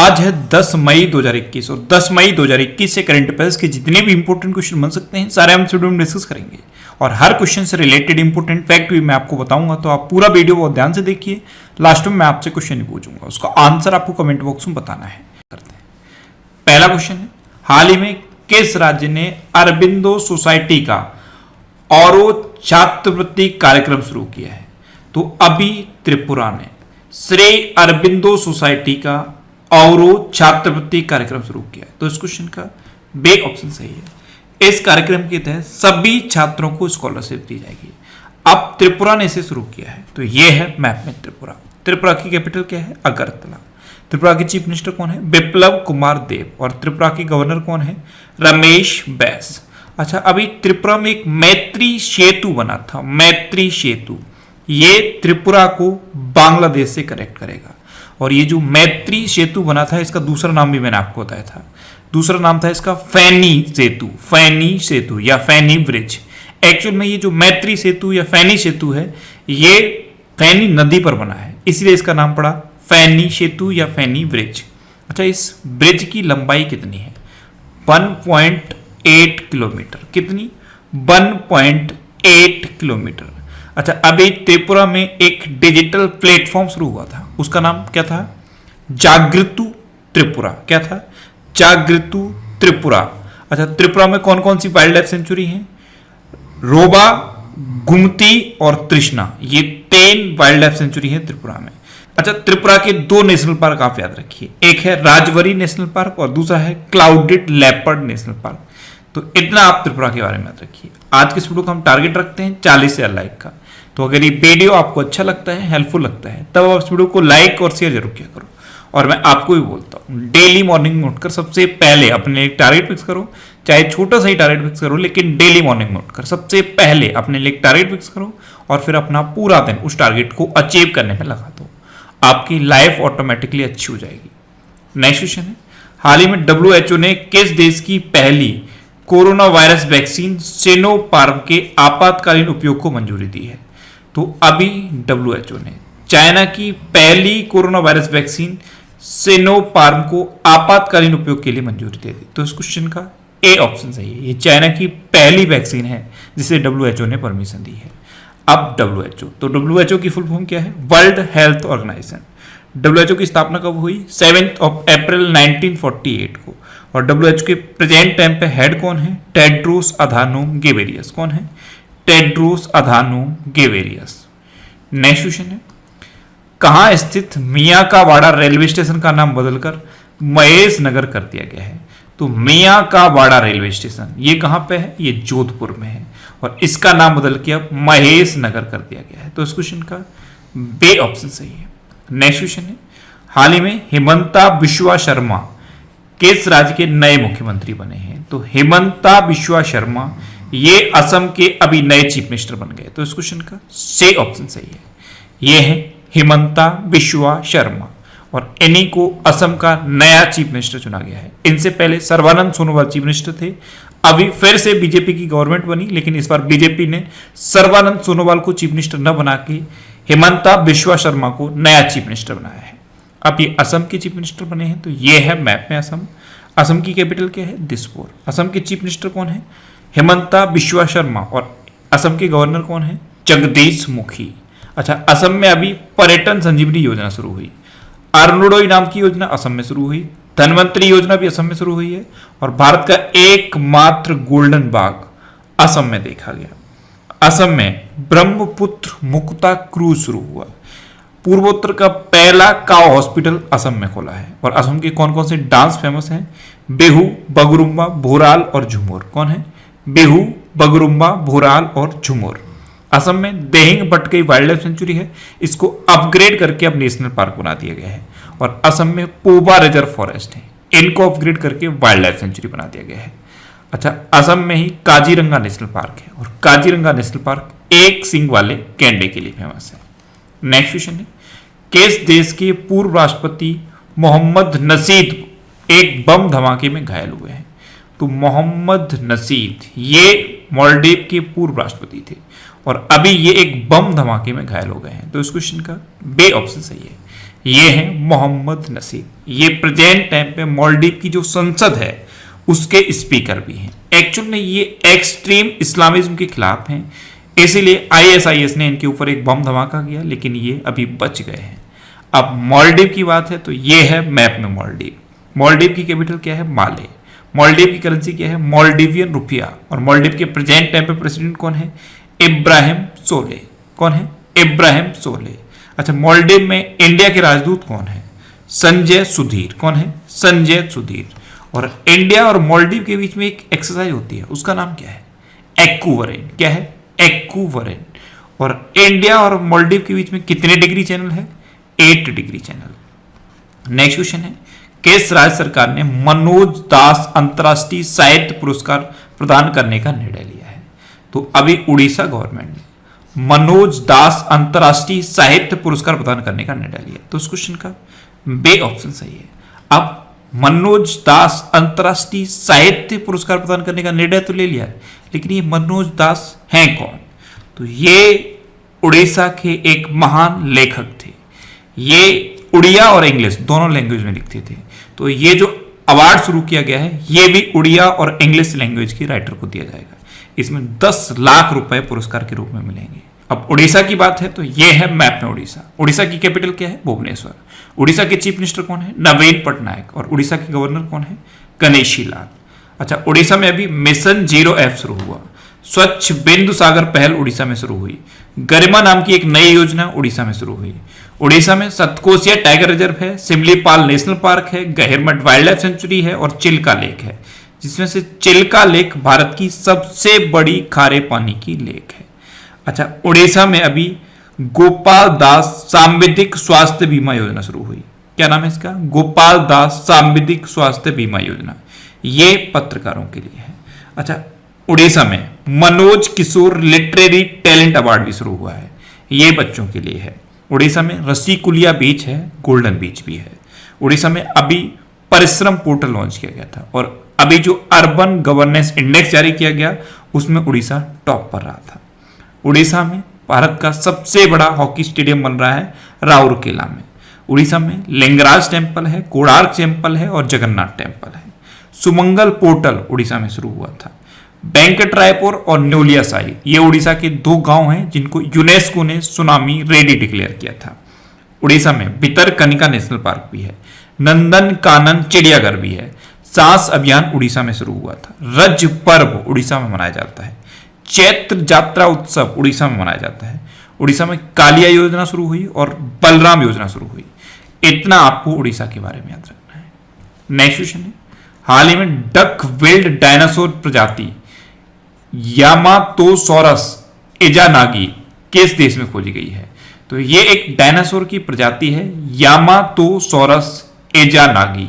आज है 10 मई 2021 और 10 मई 2021 से करंट अफेयर्स के जितने भी इंपॉर्टेंट क्वेश्चन बन सकते हैं सारे हम वीडियो में डिस्कस करेंगे और हर क्वेश्चन से रिलेटेड इंपॉर्टेंट फैक्ट भी मैं आपको बताऊंगा। तो आप पूरा वीडियो बहुत ध्यान से देखिए, लास्ट में मैं आपसे क्वेश्चन नहीं पूछूंगा, उसका आंसर आपको कमेंट बॉक्स में बताना है। करते हैं, पहला क्वेश्चन है, हाल ही में किस राज्य ने अरबिंदो सोसाइटी का औरो छात्रवृत्ति कार्यक्रम शुरू किया है? तो अभी त्रिपुरा ने श्री अरबिंदो सोसाइटी का औरो छात्रवृत्ति कार्यक्रम शुरू किया है। तो इस क्वेश्चन का बे ऑप्शन सही है। इस कार्यक्रम के तहत सभी छात्रों को स्कॉलरशिप दी जाएगी। अब त्रिपुरा ने इसे शुरू किया है, तो यह है मैप में त्रिपुरा। त्रिपुरा की कैपिटल क्या है? अगरतला। त्रिपुरा के चीफ मिनिस्टर कौन है? बिप्लब कुमार देव। और त्रिपुरा के गवर्नर कौन है? रमेश बैस। अच्छा, अभी त्रिपुरा में एक मैत्री सेतु बना था, मैत्री सेतु, ये त्रिपुरा को बांग्लादेश से कनेक्ट करेगा। और ये जो मैत्री सेतु बना था, इसका दूसरा नाम भी मैंने आपको बताया था, दूसरा नाम था इसका फैनी सेतु, फैनी सेतु या फैनी ब्रिज। एक्चुअल में ये जो मैत्री सेतु या फैनी सेतु है, ये फैनी नदी पर बना है, इसलिए इसका नाम पड़ा फैनी सेतु या फैनी ब्रिज। अच्छा, इस ब्रिज की लंबाई कितनी है? 1.8 किलोमीटर। कितनी? 1.8 किलोमीटर। अच्छा, अभी त्रिपुरा में एक डिजिटल प्लेटफॉर्म शुरू हुआ था, उसका नाम क्या था? जागृतु त्रिपुरा। क्या था? जागृतु त्रिपुरा। अच्छा, त्रिपुरा में कौन कौन सी वाइल्ड लाइफ सेंचुरी है? रोबा, गुमती और तृष्णा, ये 3 वाइल्ड लाइफ सेंचुरी है त्रिपुरा में। अच्छा, त्रिपुरा के 2 नेशनल पार्क आप याद रखिए, एक है राजवरी नेशनल पार्क और दूसरा है क्लाउडेड लेपर्ड नेशनल पार्क। तो इतना आप त्रिपुरा के बारे में याद रखिए। आज के इस वीडियो का हम टारगेट रखते हैं 40,000 लाइक का। तो अगर ये वीडियो आपको अच्छा लगता है, हेल्पफुल लगता है, तब आप इस वीडियो को लाइक और शेयर जरूर किया करो। और मैं आपको भी बोलता हूँ, डेली मॉर्निंग में उठकर सबसे पहले अपने एक टारगेट फिक्स करो, चाहे छोटा सा ही टारगेट फिक्स करो, लेकिन डेली मॉर्निंग में उठकर सबसे पहले अपने लिए एक टारगेट फिक्स करो और फिर अपना पूरा दिन उस टारगेट को अचीव करने में लगा दो। आपकी लाइफ ऑटोमेटिकली अच्छी हो जाएगी। नेक्स्ट क्वेश्चन है, हाल ही में WHO ने किस देश की पहली कोरोना वायरस वैक्सीन सिनोफार्म के आपातकालीन उपयोग को मंजूरी दी है? तो अभी WHO ने चाइना की पहली कोरोना वायरस वैक्सीन सिनोफार्म को आपातकालीन उपयोग के लिए मंजूरी दे दी। तो इस क्वेश्चन का ए ऑप्शन सही है। ये चाइना की पहली वैक्सीन है जिसे WHO ने परमिशन दी है। अब WHO, तो WHO की फुल फॉर्म क्या है? World health organisation. WHO की स्थापना कब हुई? 7 अप्रैल 1948 को। और WHO के प्रेजेंट टाइम पे हेड कौन है? Tedros Adhanom Ghebreyesus. कौन है? Tedros Adhanom Ghebreyesus. Next question है, कहां स्थित मियाकावाड़ा रेलवे स्टेशन का नाम बदलकर महेश नगर कर दिया गया है? तो मियाकावाड़ा रेलवे स्टेशन ये कहां पे है? ये जोधपुर में है और इसका नाम बदल के अब महेश नगर कर दिया गया है। तो इस क्वेश्चन का बे ऑप्शन सही है। नेक्स्ट क्वेश्चन है, हाल ही में हिमंता बिश्वा शर्मा किस राज्य के नए मुख्यमंत्री बने हैं? तो हिमंता बिश्वा शर्मा ये असम के अभी नए चीफ मिनिस्टर बन गए। तो इस क्वेश्चन का सी ऑप्शन सही है। ये है हिमंता बिश्वा शर्मा और इन्हीं को असम का नया चीफ मिनिस्टर चुना गया है। इनसे पहले सर्बानंद सोनोवाल चीफ मिनिस्टर थे। अभी फिर से बीजेपी की गवर्नमेंट बनी, लेकिन इस बार बीजेपी ने सर्बानंद सोनोवाल को चीफ मिनिस्टर न बना के हिमंता बिश्वा शर्मा को नया चीफ मिनिस्टर बनाया है। अब ये असम के चीफ मिनिस्टर बने हैं। तो ये है मैप में असम। असम की कैपिटल क्या है? दिसपुर। असम के चीफ मिनिस्टर कौन है? हिमंता बिश्वा शर्मा। और असम के गवर्नर कौन है? जगदीश मुखी। अच्छा, असम में अभी पर्यटन संजीवनी योजना शुरू हुई। अरुणोदय नाम की योजना असम में शुरू हुई। धनवंतरी योजना भी असम में शुरू हुई है। और भारत का एकमात्र गोल्डन बाग असम में देखा गया। असम में ब्रह्मपुत्र मुक्ता क्रूज शुरू हुआ। पूर्वोत्तर का पहला काव हॉस्पिटल असम में खोला है। और असम के कौन कौन से डांस फेमस हैं? बिहू, बगरुम्बा, भोराल और झूमर। कौन है? बिहू, बगरुम्बा, भोराल और झूमर। असम में देहिंग बटकई वाइल्ड लाइफ सेंचुरी है, इसको अपग्रेड करके अब नेशनल पार्क बना दिया गया है। और असम में पोबा रिजर्व फॉरेस्ट है, इनको अपग्रेड करके वाइल्ड लाइफ सेंचुरी बना दिया गया है। अच्छा, असम में ही काजीरंगा नेशनल पार्क है और काजीरंगा नेशनल पार्क एक सींग वाले गैंडे के लिए फेमस है। नेक्स्ट क्वेश्चन है, किस देश के पूर्व राष्ट्रपति मोहम्मद नशीद एक बम धमाके में घायल हुए हैं? तो मोहम्मद नशीद ये मालदीव के पूर्व राष्ट्रपति थे और अभी ये एक बम धमाके में घायल हो गए हैं। तो इस क्वेश्चन का बे ऑप्शन सही है। ये है मोहम्मद नसीब। ये प्रेजेंट टाइम पे मालदीव की जो संसद है उसके स्पीकर भी हैं। एक्चुअल में ये एक्सट्रीम इस्लामिज्म के खिलाफ हैं, इसीलिए ISIS ने इनके ऊपर एक बम धमाका किया, लेकिन ये अभी बच गए हैं। अब मालदीव की बात है तो ये है मैप में मालदीव। मालदीव की कैपिटल क्या है? माले। मालदीव की करेंसी क्या है? मालदीवियन रुपया। और मालदीव के प्रेजेंट टाइम पे प्रेसिडेंट कौन है? इब्राहिम सोले। कौन है? इब्राहिम सोले। अच्छा, मालदीव में इंडिया के राजदूत कौन है? संजय सुधीर। कौन है? संजय सुधीर। और इंडिया और मालदीव के बीच में एक एक्सरसाइज होती है, उसका नाम क्या है? एक्वाटोरियन। क्या है? एक्वाटोरियन। और इंडिया और मालदीव के बीच में कितने डिग्री चैनल है? 8 डिग्री चैनल। नेक्स्ट क्वेश्चन है, किस राज्य सरकार ने मनोज दास अंतर्राष्ट्रीय साहित्य पुरस्कार प्रदान करने का निर्णय लिया है? तो अभी उड़ीसा गवर्नमेंट ने मनोज दास अंतर्राष्ट्रीय साहित्य पुरस्कार प्रदान करने का निर्णय लिया। तो उस क्वेश्चन का बे ऑप्शन सही है। अब मनोज दास अंतर्राष्ट्रीय साहित्य पुरस्कार प्रदान करने का निर्णय तो ले लिया है, लेकिन ये मनोज दास हैं कौन? तो ये उड़ीसा के एक महान लेखक थे। ये उड़िया और इंग्लिश दोनों लैंग्वेज में लिखते थे। तो ये जो अवार्ड शुरू किया गया है ये भी उड़िया और इंग्लिश लैंग्वेज के राइटर को दिया जाएगा। इसमें 10 लाख रुपए पुरस्कार के रूप में मिलेंगे। अब उड़ीसा की बात है तो ये है मैप में उड़ीसा। उड़ीसा की कैपिटल क्या है? भुवनेश्वर। उड़ीसा के चीफ मिनिस्टर कौन है? नवीन पटनायक। और उड़ीसा के गवर्नर कौन है? गणेशी लाल। अच्छा, उड़ीसा में अभी मिशन 0F शुरू हुआ। स्वच्छ बिंदु सागर पहल उड़ीसा में शुरू हुई। गरिमा नाम की एक नई योजना उड़ीसा में शुरू हुई। उड़ीसा में सतकोसिया टाइगर रिजर्व है, सिमलीपाल नेशनल पार्क है, गहिरमठ वाइल्ड लाइफ सेंचुरी है और चिल्का लेक है, जिसमें से चिल्का लेक भारत की सबसे बड़ी खारे पानी की लेक है। अच्छा, उड़ीसा में अभी गोपाल दास सांविधिक स्वास्थ्य बीमा योजना शुरू हुई। क्या नाम है इसका? गोपाल दास सांविधिक स्वास्थ्य बीमा योजना। ये पत्रकारों के लिए है। अच्छा, उड़ीसा में मनोज किशोर लिटरेरी टैलेंट अवार्ड भी शुरू हुआ है, ये बच्चों के लिए है। उड़ीसा में रसीकुलिया बीच है, गोल्डन बीच भी है। उड़ीसा में अभी परिश्रम पोर्टल लॉन्च किया गया था और अभी जो अर्बन गवर्नेंस इंडेक्स जारी किया गया उसमें उड़ीसा टॉप पर रहा था। उड़ीसा में भारत का सबसे बड़ा हॉकी स्टेडियम बन रहा है राउरकेला में। उड़ीसा में लिंगराज टेम्पल है, कोणार्क टेम्पल है और जगन्नाथ टेम्पल है। सुमंगल पोर्टल उड़ीसा में शुरू हुआ था। वेंकटरायपुर और न्योलिया साई ये उड़ीसा के 2 गांव हैं जिनको यूनेस्को ने सुनामी रेडी डिक्लेयर किया था। उड़ीसा में भितरकनिका नेशनल पार्क भी है, नंदन कानन चिड़ियाघर भी है। सांस अभियान उड़ीसा में शुरू हुआ था। रज पर्व उड़ीसा में मनाया जाता है। चैत्र यात्रा उत्सव उड़ीसा में मनाया जाता है। उड़ीसा में कालिया योजना शुरू हुई और बलराम योजना शुरू हुई। इतना आपको उड़ीसा के बारे में याद रखना है। नेक्स्ट क्वेश्चन है, हाल ही में डक विल्ड डायनासोर प्रजाति यामातोसॉरस एजानागी किस देश में खोजी गई है? तो ये एक डायनासोर की प्रजाति है यामातोसॉरस एजानागी।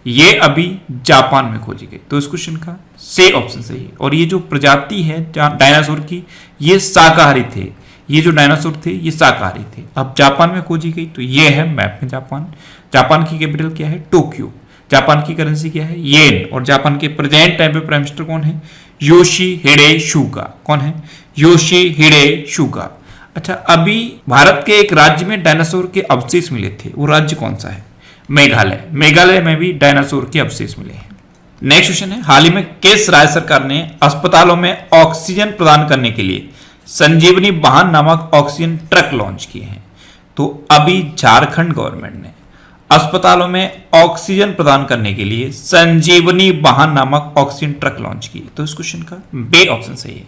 ये अभी जापान में खोजी गई। तो इस क्वेश्चन का से ऑप्शन सही है। और ये जो प्रजाति है डायनासोर की ये शाकाहारी थे। ये जो डायनासोर थे ये शाकाहारी थे। अब जापान में खोजी गई तो ये है मैप में जापान। जापान की कैपिटल क्या है? टोक्यो। जापान की करेंसी क्या है? येन। और जापान के प्रेजेंट टाइम पे प्राइम मिनिस्टर कौन है? योशिहिडे सुगा। कौन है? योशिहिडे सुगा। अच्छा, अभी भारत के एक राज्य में डायनासोर के अवशेष मिले थे, वो राज्य कौन सा है? मेघालय। मेघालय में भी डायनासोर के अवशेष मिले हैं। नेक्स्ट क्वेश्चन है, हाल ही में किस राज्य सरकार ने अस्पतालों में ऑक्सीजन प्रदान करने के लिए संजीवनी वाहन नामक ऑक्सीजन ट्रक लॉन्च किए हैं? तो अभी झारखंड गवर्नमेंट ने अस्पतालों में ऑक्सीजन प्रदान करने के लिए संजीवनी वाहन नामक ऑक्सीजन ट्रक लॉन्च किए। तो इस क्वेश्चन का बे ऑप्शन सही है।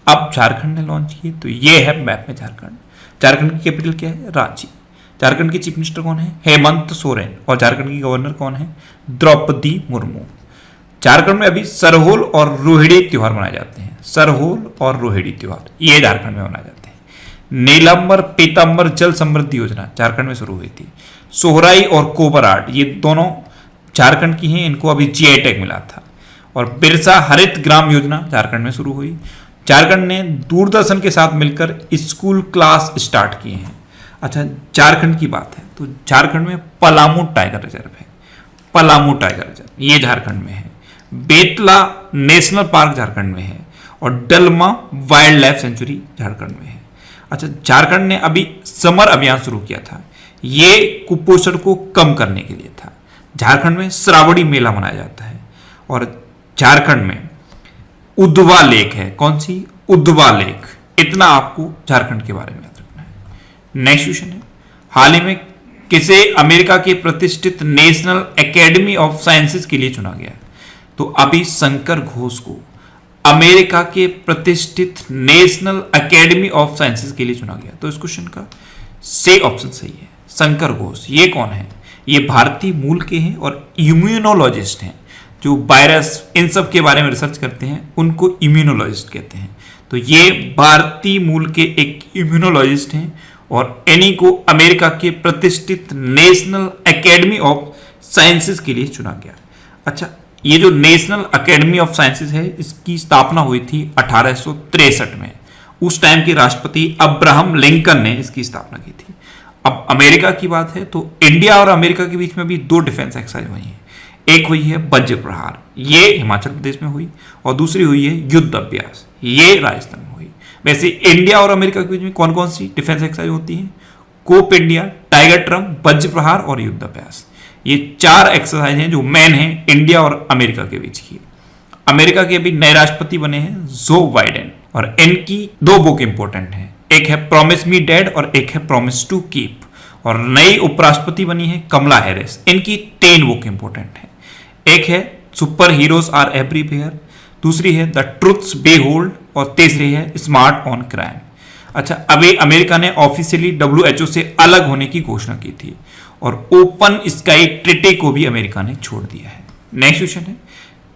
अब झारखंड ने लॉन्च किए तो ये है मैप में झारखंड। झारखंड की कैपिटल क्या है? रांची। झारखंड के चीफ मिनिस्टर कौन है? हेमंत सोरेन। और झारखंड की गवर्नर कौन है? द्रौपदी मुर्मू। झारखंड में अभी सरहोल और रोहिड़ी त्योहार मनाए जाते हैं। सरहोल और रोहिड़ी त्योहार ये झारखंड में मनाए जाते हैं। नीलंबर पीतांबर जल समृद्धि योजना झारखंड में शुरू हुई थी। सोहराई और कोबराट ये दोनों झारखंड की हैं, इनको अभी GI टैग मिला था। और बिरसा हरित ग्राम योजना झारखंड में शुरू हुई। झारखंड ने दूरदर्शन के साथ मिलकर स्कूल क्लास स्टार्ट किए हैं। अच्छा, झारखंड की बात है तो झारखंड में पलामू टाइगर रिजर्व है। पलामू टाइगर रिजर्व ये झारखंड में है। बेतला नेशनल पार्क झारखंड में है और डलमा वाइल्ड लाइफ सेंचुरी झारखंड में है। अच्छा, झारखंड ने अभी समर अभियान शुरू किया था। ये कुपोषण को कम करने के लिए था। झारखंड में श्रावणी मेला मनाया जाता है और झारखंड में उद्धवा लेक है। कौन सी? उद्धवा लेक। इतना आपको झारखंड के बारे में याद रखना है। नेक्स्ट क्वेश्चन है, हाल ही में किसे अमेरिका के प्रतिष्ठित नेशनल एकेडमी ऑफ साइंसेज के लिए चुना गया है? तो अभी शंकर घोष को अमेरिका के प्रतिष्ठित नेशनल एकेडमी ऑफ साइंसेज के लिए चुना गया। तो इस क्वेश्चन का सी ऑप्शन सही है, शंकर घोष। ये कौन है? ये भारतीय मूल के हैं और इम्यूनोलॉजिस्ट हैं। जो वायरस इन सब के बारे में रिसर्च करते हैं उनको इम्यूनोलॉजिस्ट कहते हैं। तो ये भारतीय मूल के एक इम्यूनोलॉजिस्ट हैं और इन्हीं को अमेरिका के प्रतिष्ठित नेशनल एकेडमी ऑफ साइंसेज के लिए चुना गया। अच्छा, ये जो नेशनल एकेडमी ऑफ साइंसेज है इसकी स्थापना हुई थी 1863 में। उस टाइम के राष्ट्रपति अब्राहम लिंकन ने इसकी स्थापना की थी। अब अमेरिका की बात है तो इंडिया और अमेरिका के बीच में भी दो डिफेंस एक्सरसाइज हुई हैं। एक हुई है वज्र प्रहार, ये हिमाचल प्रदेश में हुई, और दूसरी हुई है युद्ध अभ्यास, ये राजस्थान में हुई। वैसे इंडिया और अमेरिका के बीच में कौन कौन सी डिफेंस एक्सरसाइज होती है? कोप इंडिया, टाइगर ट्रम्प, वज्र प्रहार और युद्ध अभ्यास। ये 4 एक्सरसाइज हैं जो मेन हैं इंडिया और अमेरिका के बीच की। अमेरिका के अभी नए राष्ट्रपति बने हैं जो बाइडेन, और इनकी 2 बुक इंपॉर्टेंट हैं। एक है प्रॉमिस मी डैड और एक है प्रॉमिस टू कीप। और नई उपराष्ट्रपति बनी है कमला हैरिस, इनकी 3 बुक इंपॉर्टेंट है। एक है सुपर हीरोज आर एवरीवेयर, दूसरी है द ट्रुथ्स बी होल्ड और तीसरी है स्मार्ट ऑन क्राइम। अच्छा, अभी अमेरिका ने ऑफिशियली WHO से अलग होने की घोषणा की थी और ओपन स्काई ट्रीटी को भी अमेरिका ने छोड़ दिया है। नेक्स्ट क्वेश्चन है,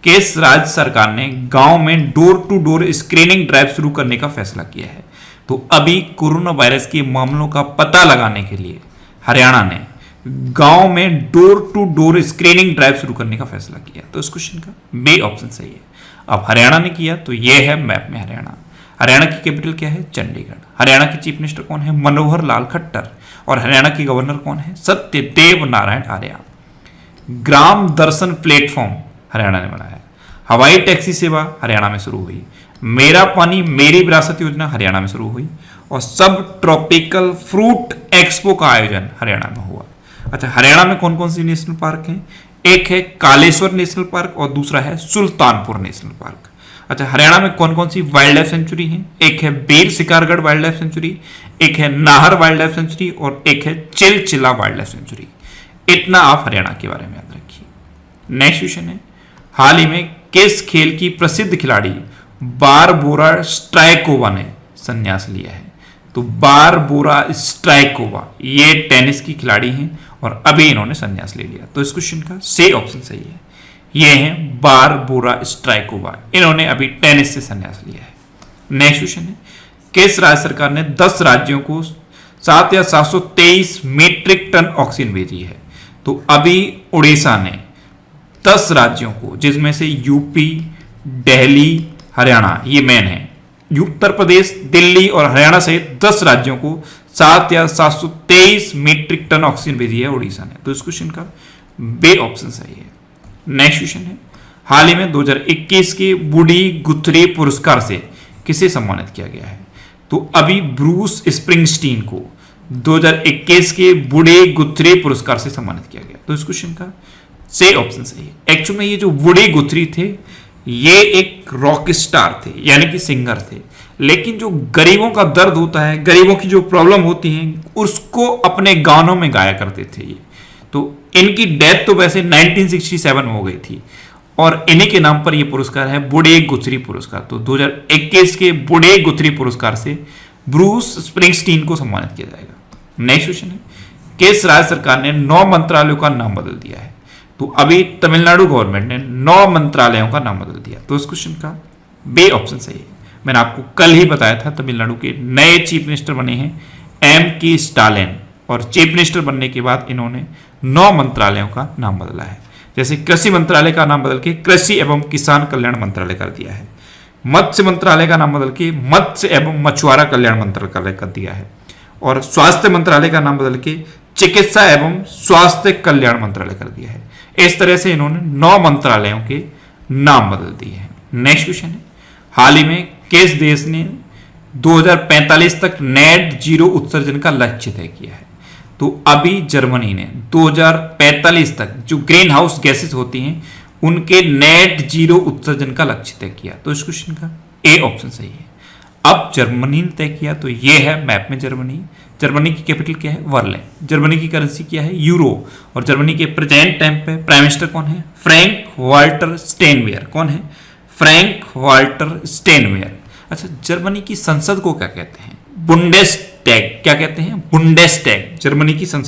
किस राज्य सरकार ने गांव में door to door screening drive शुरू करने का फैसला किया है? तो अभी कोरोना वायरस के मामलों का पता लगाने के लिए हरियाणा ने गांव में door to door screening drive शुरू करने का फैसला किया। तो इस क्वेश्चन का बी ऑप्शन सही है। अब हरियाणा ने किया तो यह है मैप में हरियाणा। हरियाणा की कैपिटल क्या है? चंडीगढ़। हरियाणा के चीफ मिनिस्टर कौन है? मनोहर लाल खट्टर। और हरियाणा के गवर्नर कौन है? सत्यदेव नारायण आर्य। ग्राम दर्शन प्लेटफॉर्म हरियाणा ने बनाया। हवाई टैक्सी सेवा हरियाणा में शुरू हुई। मेरा पानी मेरी विरासत योजना हरियाणा में शुरू हुई। और सब ट्रॉपिकल फ्रूट एक्सपो का आयोजन हरियाणा में हुआ। अच्छा, हरियाणा में कौन कौन सी नेशनल पार्क हैं? एक है कालेश्वर नेशनल पार्क और दूसरा है सुल्तानपुर नेशनल पार्क। अच्छा, हरियाणा में कौन कौन सी वाइल्ड लाइफ सेंचुरी है? एक है बीर शिकारगढ़ वाइल्ड लाइफ सेंचुरी, एक है नाहर वाइल्ड लाइफ सेंचुरी और एक है चिलचिला वाइल्ड लाइफ सेंचुरी। इतना आप हरियाणा के बारे में याद रखिए। नेक्स्ट क्वेश्चन है, हाल ही में किस खेल की प्रसिद्ध खिलाड़ी बारबोरा स्ट्राइकोवा ने संन्यास लिया है? तो बारबोरा स्ट्राइकोवा ये टेनिस की खिलाड़ी हैं और अभी इन्होंने संन्यास ले लिया। तो इस क्वेश्चन का सी ऑप्शन सही है। ये हैं बारबोरा स्ट्राइकोवा, इन्होंने अभी टेनिस से संन्यास लिया है। नेक्स्ट क्वेश्चन है, किस राज्य सरकार ने 10 राज्यों को 7,723 मीट्रिक टन ऑक्सीजन भेजी है? तो अभी उड़ीसा ने 10 राज्यों को, जिसमें से यूपी, दिल्ली, हरियाणा ये मेन है, उत्तर प्रदेश, दिल्ली और हरियाणा सहित 10 राज्यों को 7,723 मीट्रिक टन ऑक्सीजन भेजी है उड़ीसा ने। तो इस क्वेश्चन का बी ऑप्शन सही है। नेक्स्ट क्वेश्चन है, हाल ही में 2021 के वुडी गुथरी पुरस्कार से किसे सम्मानित किया गया है? तो अभी ब्रूस स्प्रिंगस्टीन को 2021 के वुडी गुथरी पुरस्कार से सम्मानित किया गया। तो इस क्वेश्चन का सी ऑप्शन सही है। एक्चुअली में ये जो वुडी गुथरी थे ये एक रॉक स्टार थे, यानी कि सिंगर थे, लेकिन जो गरीबों का दर्द होता है, गरीबों की जो प्रॉब्लम होती है उसको अपने गानों में गाया करते थे ये। तो इनकी डेथ तो वैसे 1967 में हो गई थी और इन्हीं के नाम पर यह पुरस्कार है वुडी गुथरी पुरस्कार। तो 2021 के वुडी गुथरी पुरस्कार से ब्रूस स्प्रिंगस्टीन को सम्मानित किया जाएगा। नेक्स्ट क्वेश्चन है, किस राज्य सरकार ने 9 मंत्रालयों का नाम बदल दिया है? तो अभी तमिलनाडु गवर्नमेंट ने 9 मंत्रालयों का नाम बदल दिया। तो इस क्वेश्चन का बी ऑप्शन सही है। मैंने आपको कल ही बताया था तमिलनाडु के नए चीफ मिनिस्टर बने हैं M.K. स्टालिन, और चीफ मिनिस्टर बनने के बाद इन्होंने 9 मंत्रालयों का नाम बदला है। जैसे कृषि मंत्रालय का नाम बदल के कृषि एवं किसान कल्याण मंत्रालय कर दिया है, मत्स्य मंत्रालय का नाम बदल के मत्स्य एवं मछुआरा कल्याण मंत्रालय कर दिया है, और स्वास्थ्य मंत्रालय का नाम बदल के चिकित्सा एवं स्वास्थ्य कल्याण मंत्रालय कर दिया है। इस तरह से इन्होंने 9 मंत्रालयों के नाम बदल दिए हैं। नेक्स्ट क्वेश्चन है, हाल ही में किस देश ने 2045 तक नेट जीरो उत्सर्जन का लक्ष्य तय किया है? तो अभी जर्मनी ने 2045 तक जो ग्रीन हाउस गैसेस होती हैं उनके नेट जीरो उत्सर्जन का लक्ष्य तय किया। तो इस क्वेश्चन का ए ऑप्शन सही है। अब जर्मनी ने तय किया, तो ये है मैप में जर्मनी। जर्मनी की कैपिटल क्या है? वर्लिन। जर्मनी की करेंसी क्या है? यूरो। और जर्मनी के प्रेजेंट टाइम पे प्राइम मिनिस्टर कौन है? Frank Walter Steinmeier. कौन है? Frank Walter Steinmeier. अच्छा, जर्मनी की संसद को क्या कहते हैं? बुंडेसटैग। क्या कहते हैं? बुंडेसटैग। जर्मनी की संसद